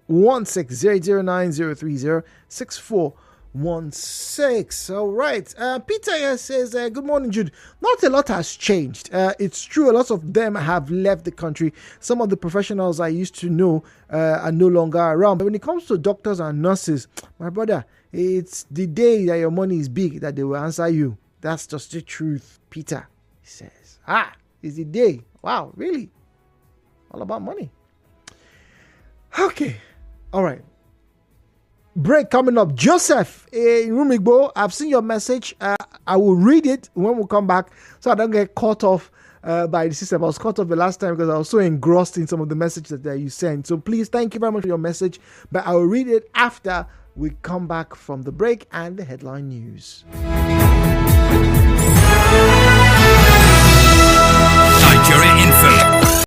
6416 009 030 All right. Peter here says, good morning, Jude. Not a lot has changed. It's true, a lot of them have left the country. Some of the professionals I used to know are no longer around. But when it comes to doctors and nurses, my brother, it's the day that your money is big that they will answer you. That's just the truth, Peter. He says, it's the day. Wow, really? All about money. Okay. All right. Break coming up. Joseph in Rumigbo, I've seen your message. I will read it when we come back so I don't get caught off by the system. I was caught off the last time because I was so engrossed in some of the messages that you sent. So please, thank you very much for your message. But I will read it after we come back from the break and the headline news. Nigeriainfo.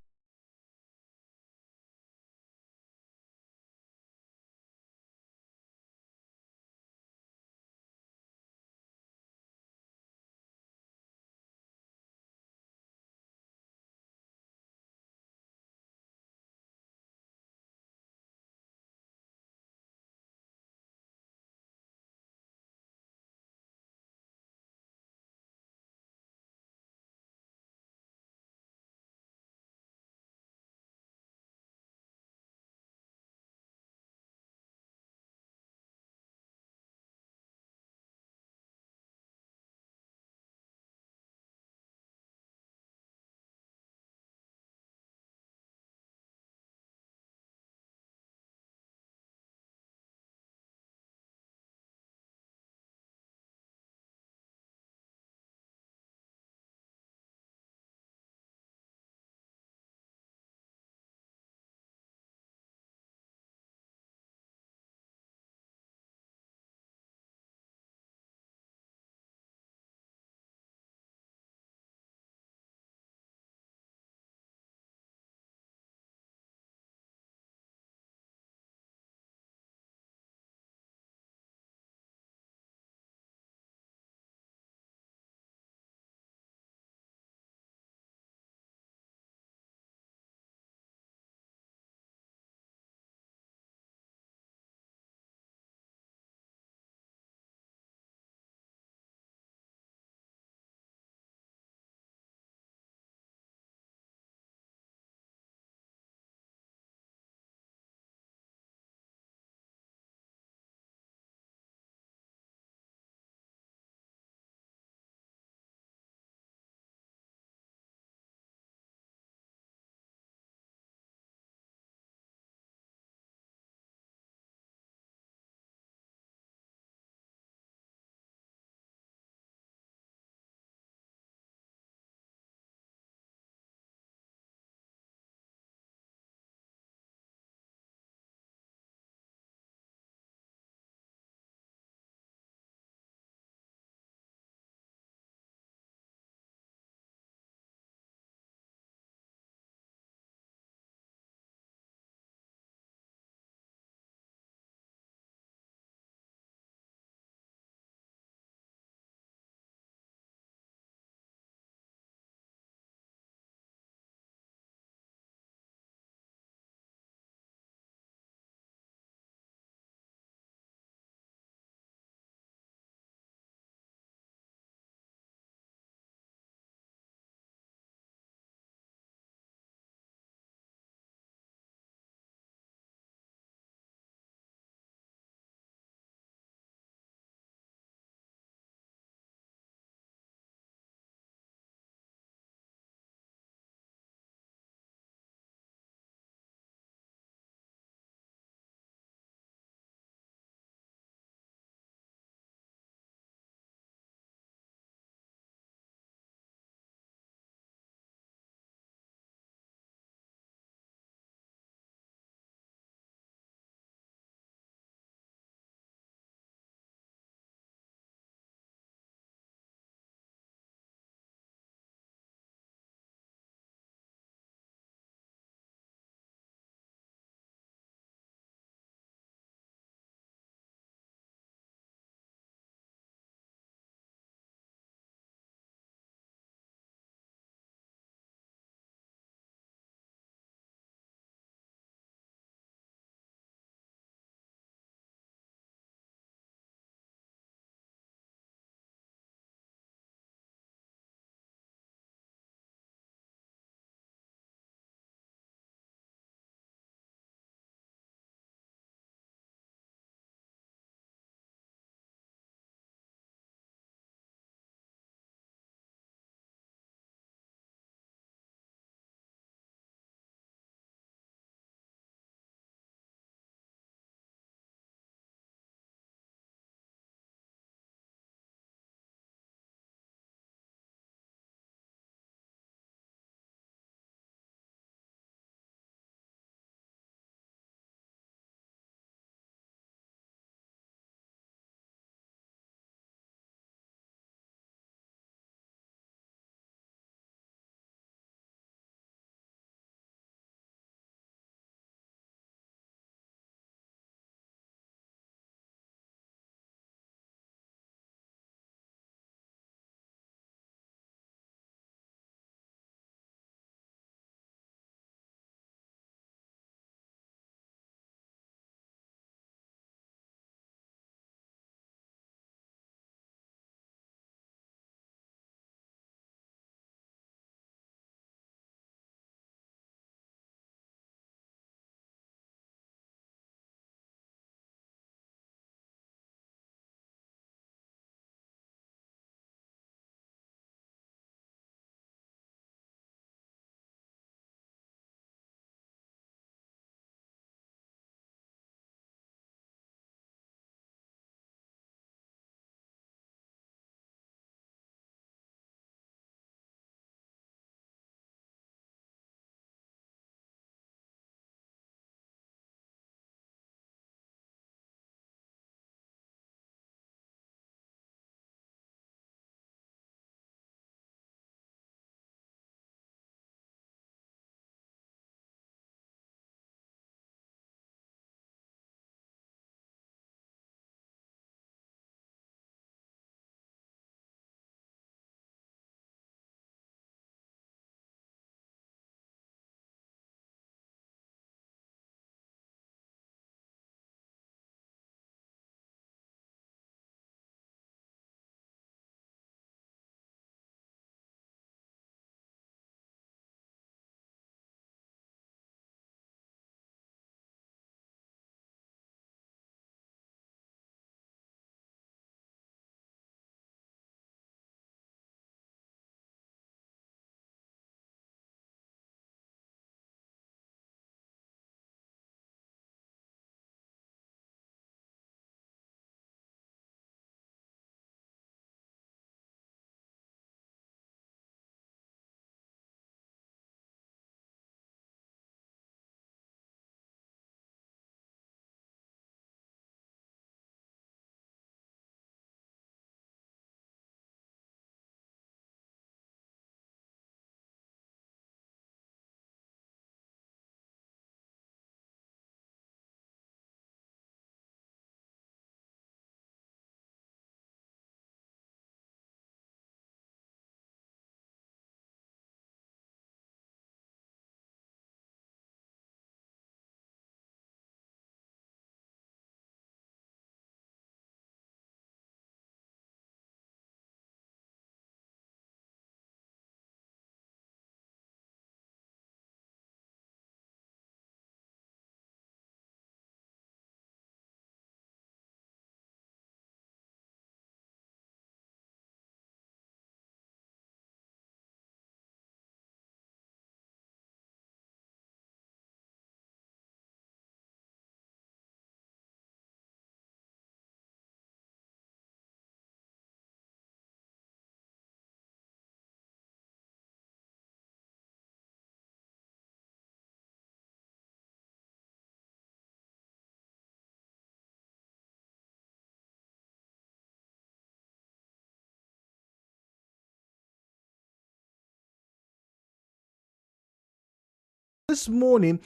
This morning,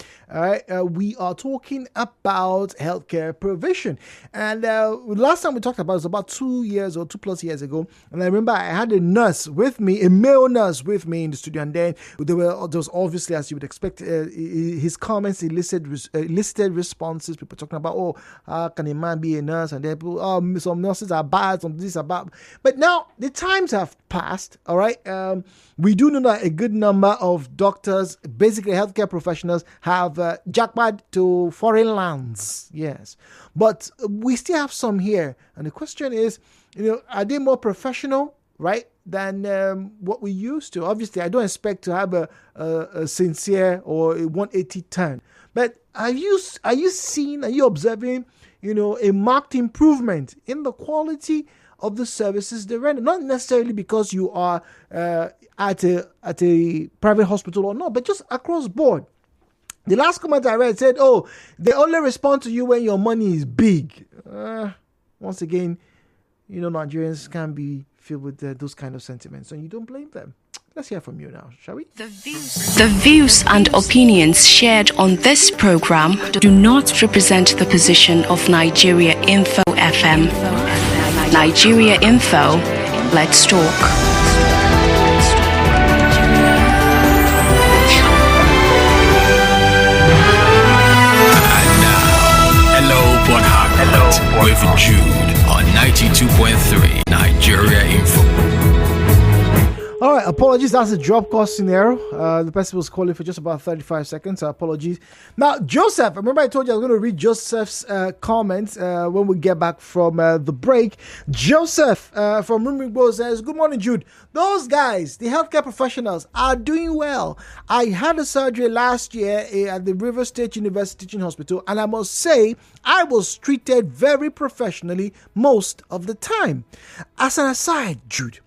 we are talking about healthcare provision. And last time we talked about it was about 2 years or 2+ years ago. And I remember I had a nurse with me, a male nurse with me in the studio. And then there was obviously, as you would expect, his comments elicited responses. People talking about, how can a man be a nurse? And then people, some nurses are bad, some this are bad. But now the times have passed, all right? We do know that a good number of doctors, basically healthcare professionals, have jackpot to foreign lands. Yes. But we still have some here. And the question is, are they more professional, right, than what we used to? Obviously, I don't expect to have a sincere or a 180 turn. But are you observing, a marked improvement in the quality of the services they render? Not necessarily because you are at a private hospital or not, but just across board. The last comment I read said, they only respond to you when your money is big. Once again, Nigerians can be filled with those kind of sentiments, and you don't blame them. Let's hear from you now, shall we? The views and opinions shared on this program do not represent the position of Nigeriainfo FM. Nigeriainfo, let's talk. With Jude on 92.3 Nigeriainfo. All right, apologies. That's a drop cost scenario. The person was calling for just about 35 seconds. So apologies. Now, Joseph, remember I told you I was going to read Joseph's comments when we get back from the break. Joseph from Rumigbo says, good morning, Jude. Those guys, the healthcare professionals, are doing well. I had a surgery last year at the River State University Teaching Hospital, and I must say I was treated very professionally most of the time. As an aside, Jude,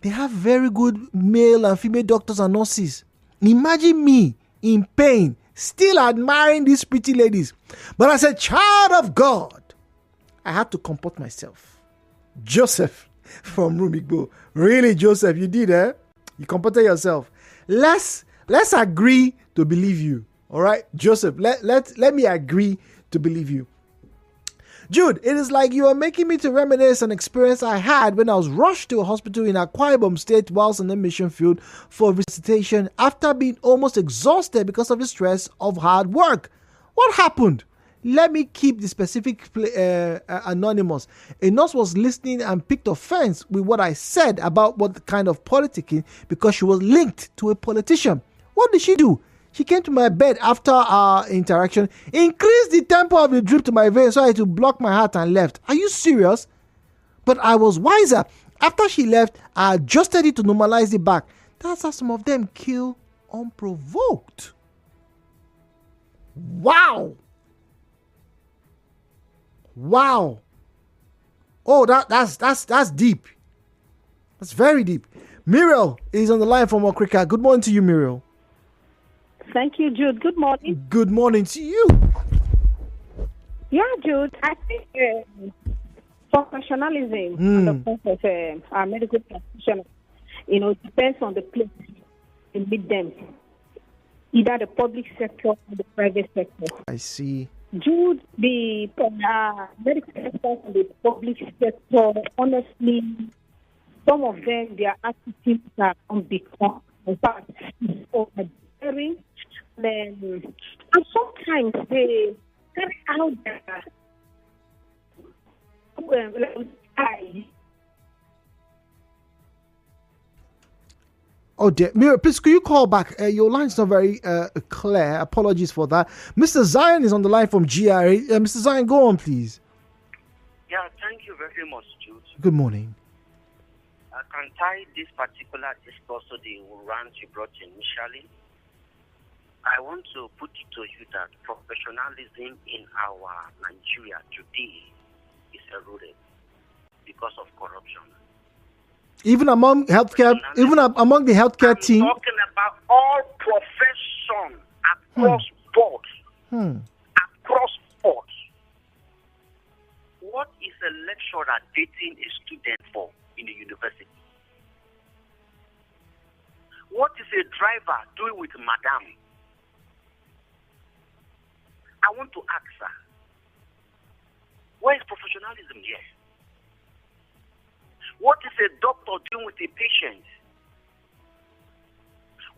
they have very good male and female doctors and nurses. Imagine me in pain, still admiring these pretty ladies. But as a child of God, I had to comport myself. Joseph from Rumigbo. Really, Joseph, you did, eh? You comported yourself. Let's agree to believe you. All right, Joseph, let me agree to believe you. Jude, it is like you are making me to reminisce an experience I had when I was rushed to a hospital in Akwa Ibom State whilst on the mission field for visitation after being almost exhausted because of the stress of hard work. What happened? Let me keep the specific anonymous. A nurse was listening and picked offense with what I said about what kind of politicking because she was linked to a politician. What did she do? She came to my bed after our interaction, increased the tempo of the drip to my veins so I had to block my heart and left. Are you serious? But I was wiser. After she left, I adjusted it to normalize it back. That's how some of them kill unprovoked. Wow. Oh, that's deep. That's very deep. Muriel is on the line from Okrika. Good morning to you, Muriel. Thank you, Jude. Good morning. Good morning to you. Yeah, Jude. I think professionalism and the point of our medical practitioners, depends on the place you meet them, either the public sector or the private sector. I see. Jude, the medical sector and the public sector, honestly, some of them, their attitudes are unbecoming. In fact, it's overbearing. And sometimes they carry out their Oh dear. Mira, please, could you call back? Your line's not very clear. Apologies for that. Mr. Zion is on the line from GRA. Mr. Zion, go on, please. Yeah, thank you very much, Jude. Good morning. I can tie this particular discourse to the rant you brought initially. I want to put it to you that professionalism in our Nigeria today is eroded because of corruption. Even among the healthcare team. I'm talking about all profession across board. Across board. What is a lecturer dating a student for in a university? What is a driver doing with madam? I want to ask, sir, where is professionalism here? What is a doctor doing with a patient?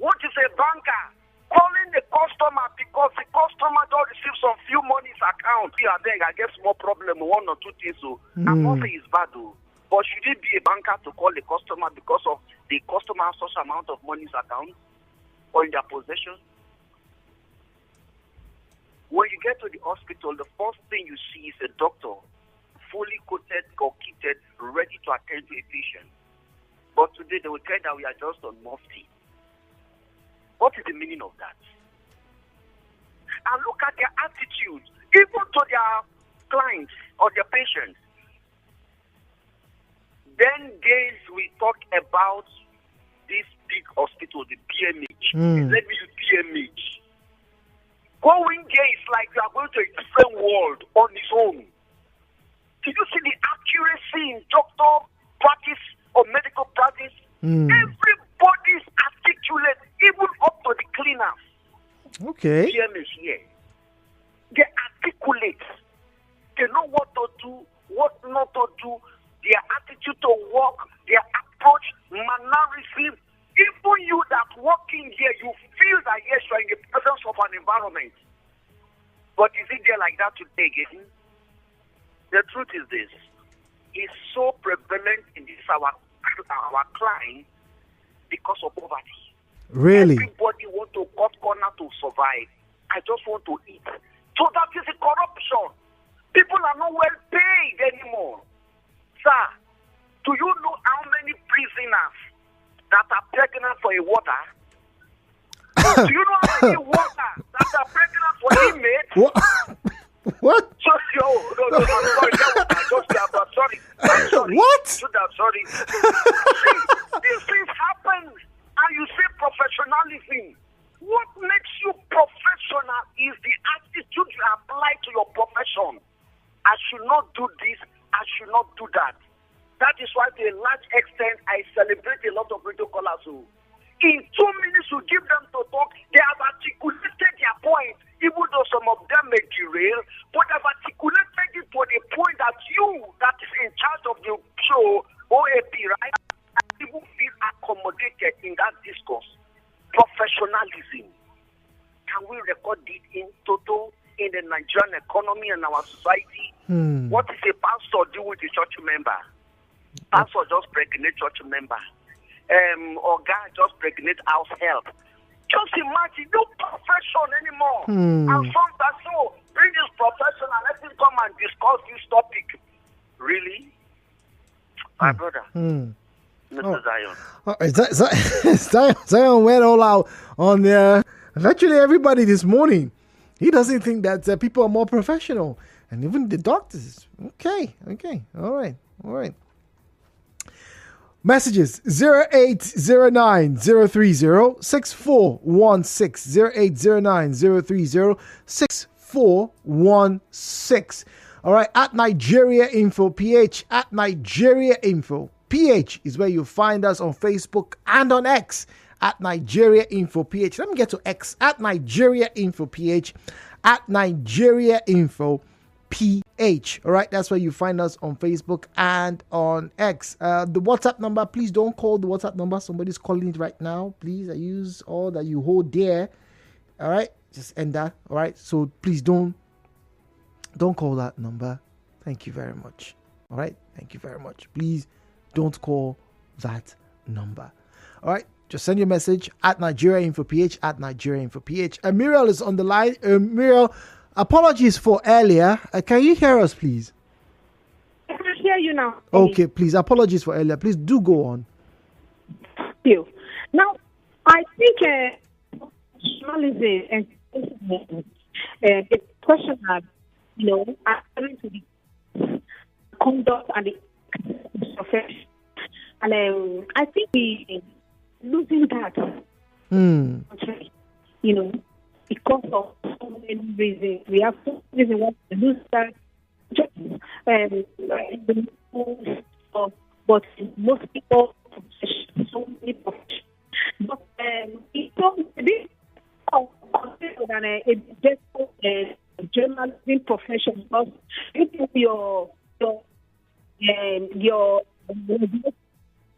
What is a banker calling the customer because the customer don't receive some few money in his account? Here and there, I guess more problem, one or two things. So I'm not saying it's bad, though. But should it be a banker to call the customer because of the customer has such amount of money in his account or in their possession? When you get to the hospital, the first thing you see is a doctor fully coated or kitted, ready to attend to a patient. But today they will tell that we are just on mufti. What is the meaning of that? And look at their attitude, even to their clients or their patients. Then days we talk about this big hospital, the PMH. Let me use PMH. Going there is like you are going to a different world on its own. Did you see the accuracy in doctor practice or medical practice? Everybody's articulate, even up to the cleaners. Okay. PMH here. They articulate. They know what to do, what not to do, their attitude to work, their approach, mannerism. Even you that working here, you feel that yes, you are in the presence of an environment. But is it there like that today again? The truth is this. It's so prevalent in this our client because of poverty. Really? Everybody want to cut corner to survive. I just want to eat. So that is a corruption. People are not well paid anymore. Sir, do you know how many prisoners that are pregnant for a water? Do you know how many water that are pregnant for inmates? What? No, I'm sorry. What? I'm sorry. See, these things happen, and you say professionalism. What makes you professional is the attitude you apply to your profession. I should not do this, I should not do that. That is why, to a large extent, I celebrate a lot of radio callers who, in 2 minutes, you give them to talk. They have articulated their point, even though some of them may derail, but have articulated it to the point that you, that is in charge of the show, OAP, right, even feel accommodated in that discourse. Professionalism. Can we record it in total in the Nigerian economy and our society? What is a pastor do with a church member? Pastor just pregnant church member. Or guy just pregnant house help. Just imagine, no profession anymore. And some that so bring this profession and let him come and discuss this topic. Really? My brother. Mr. Zion. Zion went all out on there. Actually, everybody this morning, he doesn't think that people are more professional. And even the doctors. Okay. All right. Messages 0809 030 6416 0809 030 6416. All right, at Nigeriainfo PH, at Nigeriainfo PH is where you find us on Facebook and on X at Nigeriainfo PH. Let me get to X at Nigeriainfo PH, at Nigeriainfo PH. All right, that's where you find us on Facebook and on X. The WhatsApp number, please don't call the WhatsApp number. Somebody's calling it right now. Please, I use all that you hold there. All right, just end that. All right, so please don't call that number. Thank you very much. All right, thank you very much. Please don't call that number. All right, just send your message at Nigeriainfo PH, at Nigeriainfo PH. Muriel is on the line. Muriel, apologies for earlier. Can you hear us, please? I can hear you now. Okay, please. Apologies for earlier. Please do go on. Thank you. Now, I think journalism and the question that, according to the conduct and the profession, and I think we losing that. Because of so many reasons. We have so many reasons why we lose that. But most people, so many professions. But it's so big. journalism profession, because your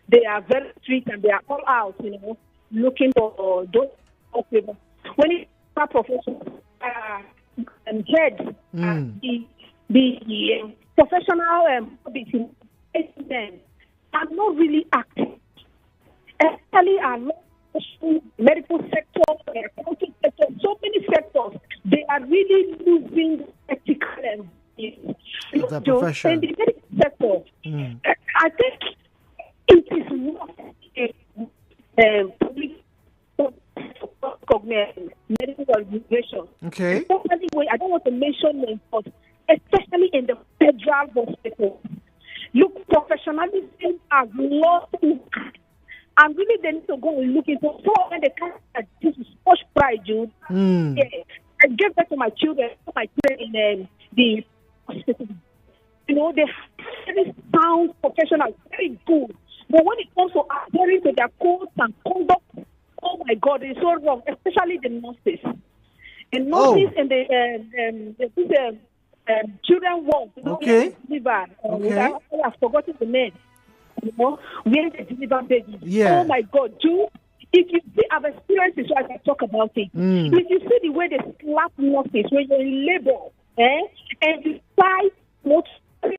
they are very strict and they are all out, looking for those people. When it's a profession, heads, the professional are not really active, especially our medical sector, accounting sector, so many sectors. They are really losing ethical the profession. In the medical sector. I think it is not a public medical organization. Okay. Especially, I don't want to mention names, but especially in the federal hospital. Look, professionalism has lost impact. And really, they need to go and look into so when they can't this is such pride, Jude. Yeah. I gave that to my children in the hospital. They have very sound professionals, very good. But when it comes to adhering to their codes and conduct, oh my God, it's so wrong, especially the nurses. The nurses and the children ward. Okay. I have forgotten the name. Where they deliver babies. Yeah. Oh my God, Jude. If you see, I've experienced it, so I can talk about it. If you see the way they slap nurses when you're in labor, and you try not to,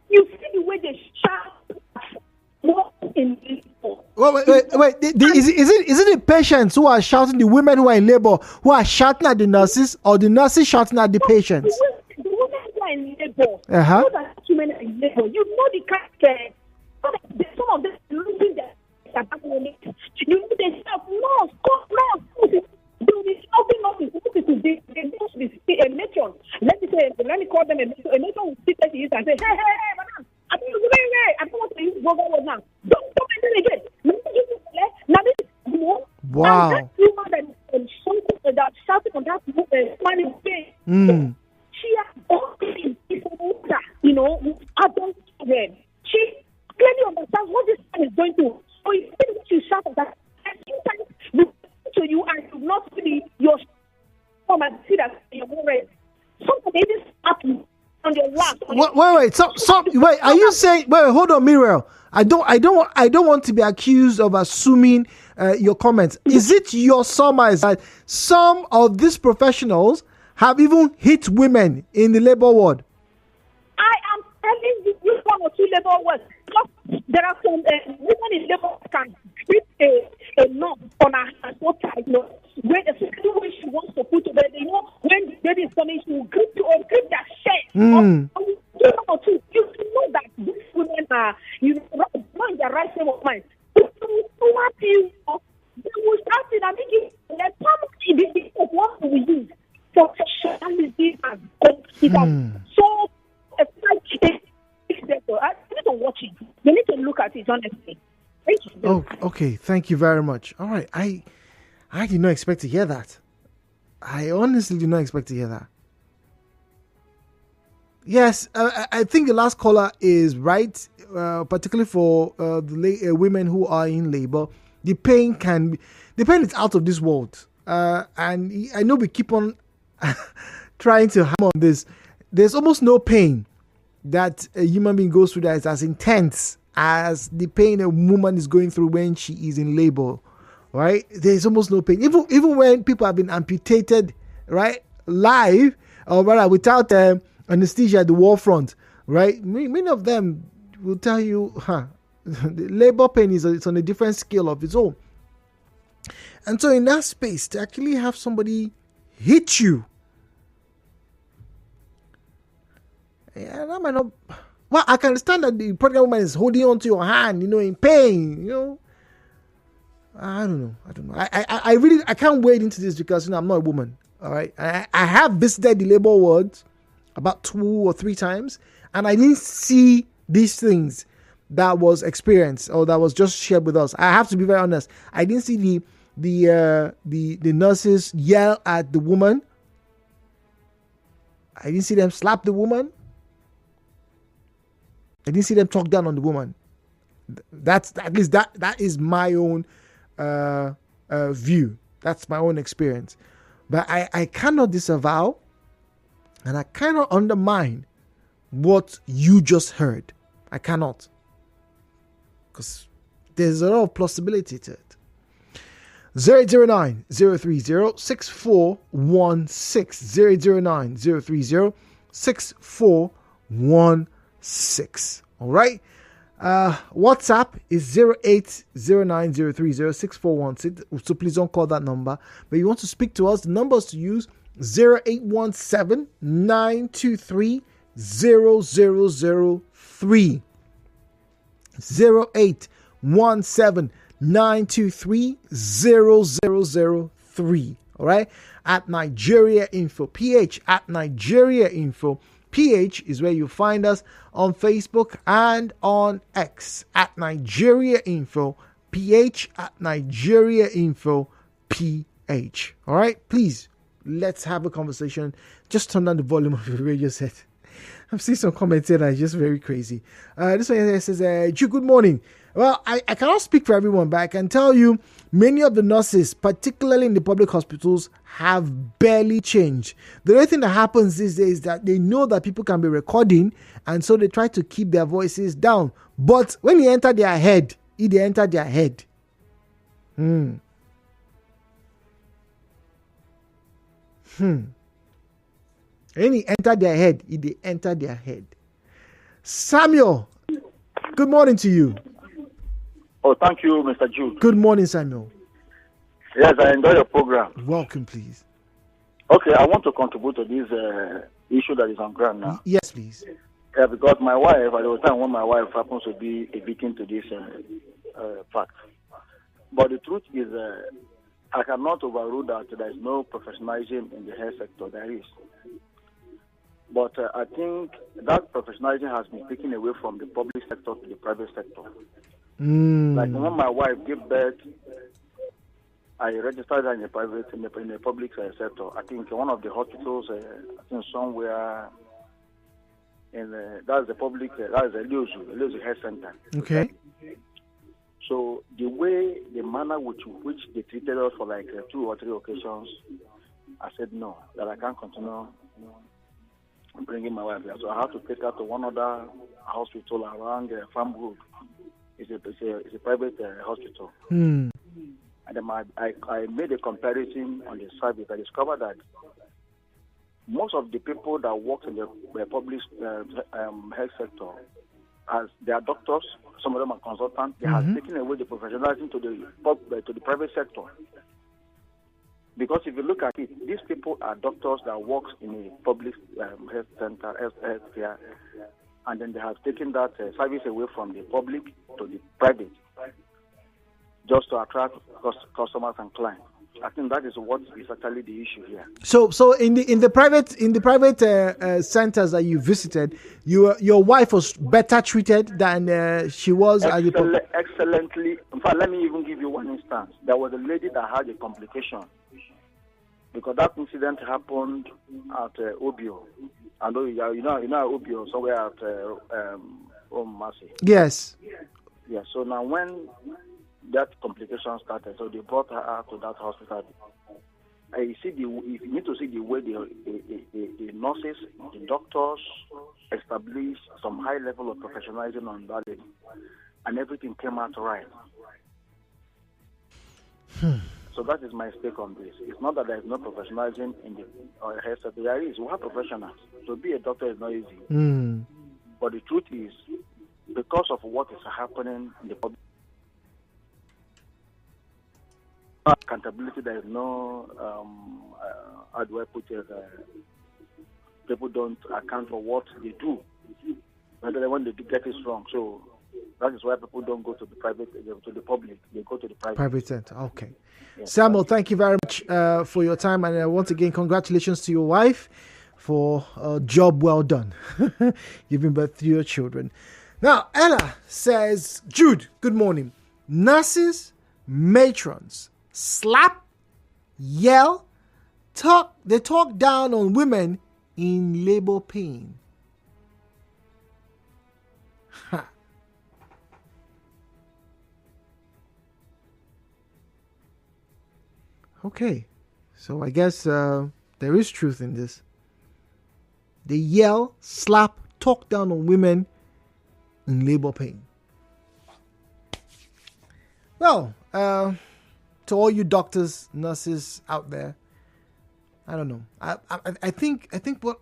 you see the way they shout not in labor. Wait. Is it the patients who are shouting, the women who are in labor, who are shouting at the nurses, or the nurses shouting at the patients? The women who are in labor. Uh-huh. Those are women in labor. You know the kind of some of them losing their they stop. No. They'll be helping us. They must be a matron. Let me call them a matron. A matron will sit there and say, hey, madam, I don't want to use vulgar words now. Don't mention it again. Now this wow. And that woman that shouting on that man face. She has already with adult children. She clearly understands what this man is going through. So you shout at that, and sometimes to you and you not see your come and see that you're worried. Somebody just happen on your lap. Wait. Are you saying? Wait. Hold on, Muriel. I don't want to be accused of assuming your comments. Is it your surmise that some of these professionals have even hit women in the labor ward? I am telling you one or two labor wards. There are some women in labor can grip a knot on her hand so tight, when especially when she wants to put to bed, when the baby is coming, she will grip their chest. You know that these women are, not in their right frame of mind. They will slap you, they will start it and make it like what we use. Professionalism and it has so I need to watch it. We need to look at it honestly. Oh, okay. Thank you very much. All right. I did not expect to hear that. I honestly did not expect to hear that. Yes, I think the last caller is right, particularly for the women who are in labor. The pain is out of this world. And I know we keep on trying to hammer on this. There's almost no pain that a human being goes through that is as intense as the pain a woman is going through when she is in labor, right? There's almost no pain. Even when people have been amputated, right, live, or rather without anesthesia at the war front, right? Many of them will tell you, the labor pain it's on a different scale of its own. And so in that space, to actually have somebody hit you, yeah, that might not. Well, I can understand that the pregnant woman is holding on to your hand, in pain, I don't know. I really can't wade into this because I'm not a woman. All right, I have visited the labor wards about 2 or 3 times, and I didn't see these things that was experienced or that was just shared with us. I have to be very honest. I didn't see the nurses yell at the woman. I didn't see them slap the woman. I didn't see them talk down on the woman. That's at least that is my own view. That's my own experience. But I cannot disavow And I cannot undermine what you just heard. I cannot. Because there's a lot of plausibility to it. 009 030 6416 009 030 6416. All right. WhatsApp is 0809030641. So please don't call that number. But you want to speak to us, the numbers to use 0817 923 0003. 0817 923 0003. All right. At Nigeriainfo PH, at Nigeriainfo PH is where you find us on Facebook and on X at Nigeriainfo PH, at Nigeriainfo PH. All right, please let's have a conversation. Just turn down the volume of your radio set. I've seen some comments here that are just very crazy. This one here says, Ju, good morning. Well, I cannot speak for everyone, but I can tell you many of the nurses, particularly in the public hospitals, have barely changed. The only thing that happens these days is that they know that people can be recording, and so they try to keep their voices down. But when you enter their head, they enter their head. When you enter their head, they enter their head. Samuel, good morning to you. Oh, thank you, Mr. Jude. Good morning, Samuel. Yes, I enjoy your program. Welcome, please. Okay, I want to contribute to this issue that is on ground now. Yes, please. Because my wife, there was a time when my wife happens to be a victim to this fact. But the truth is, I cannot overrule that there is no professionalism in the health sector. There is. But I think that professionalism has been taken away from the public sector to the private sector. Like when my wife gave birth, I registered her in the public sector. I think one of the hospitals, I think somewhere in that's the public, that's the Leozu Health Center. Okay. So the manner which they treated us for like 2 or 3 occasions, I said no, that I can't continue bringing my wife there. So I had to take her to one other hospital around Farm Road. It's a private hospital. And then I made a comparison on the service. I discovered that most of the people that work in the public health sector, as they are doctors, some of them are consultants, they have taken away the professionalism to the private sector. Because if you look at it, these people are doctors that work in a public health center, health care, and then they have taken that service away from the public to the private, just to attract customers and clients. I think that is what is actually the issue here. So in the private centers that you visited, your wife was better treated than she was at the public. Excellently. In fact, let me even give you one instance. There was a lady that had a complication because that incident happened at Obio. I know you know Obio somewhere at Mercy. Yes. Yeah. So now when that complication started, so they brought her to that hospital. You need to see the way the nurses, the doctors established some high level of professionalism on that lady, and everything came out right. So that is my stake on this. It's not that there is no professionalism in the health sector. There is. We have professionals. To be a doctor is not easy. But the truth is, because of what is happening in the public, accountability, there is no, how do I put it, people don't account for what they do, whether when they get it wrong. So that is why people don't go to the private, to the public, they go to the private center. Okay. Yes, Samuel, thank you very much for your time, and once again, congratulations to your wife for a job well done, giving birth to your children. Now, Ella says, Jude, good morning. Nurses, matrons, slap, yell, they talk down on women in labor pain. Okay, so I guess there is truth in this. They yell, slap, talk down on women in labor pain. Well, to all you doctors, nurses out there, I don't know. I think what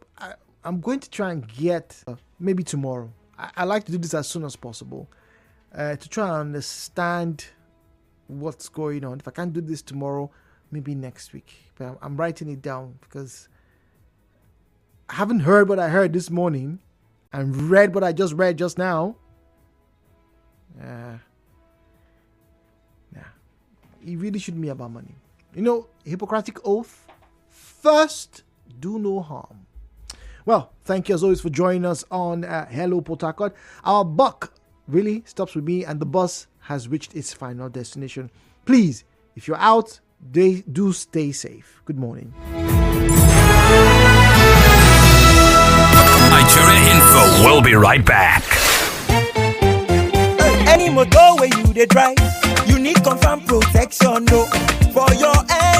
I'm going to try and get maybe tomorrow. I like to do this as soon as possible to try and understand what's going on. If I can't do this tomorrow, maybe next week. But I'm writing it down because I haven't heard what I heard this morning and read what I just read just now. It really shouldn't be about money. Hippocratic oath. First, do no harm. Well, thank you as always for joining us on Hello Port Harcourt. Our buck really stops with me and the bus has reached its final destination. Please, if you're out, do stay safe. Good morning. Nigeriainfo will be right back. Any motor where you they drive, you need confirm protection, no, for your end.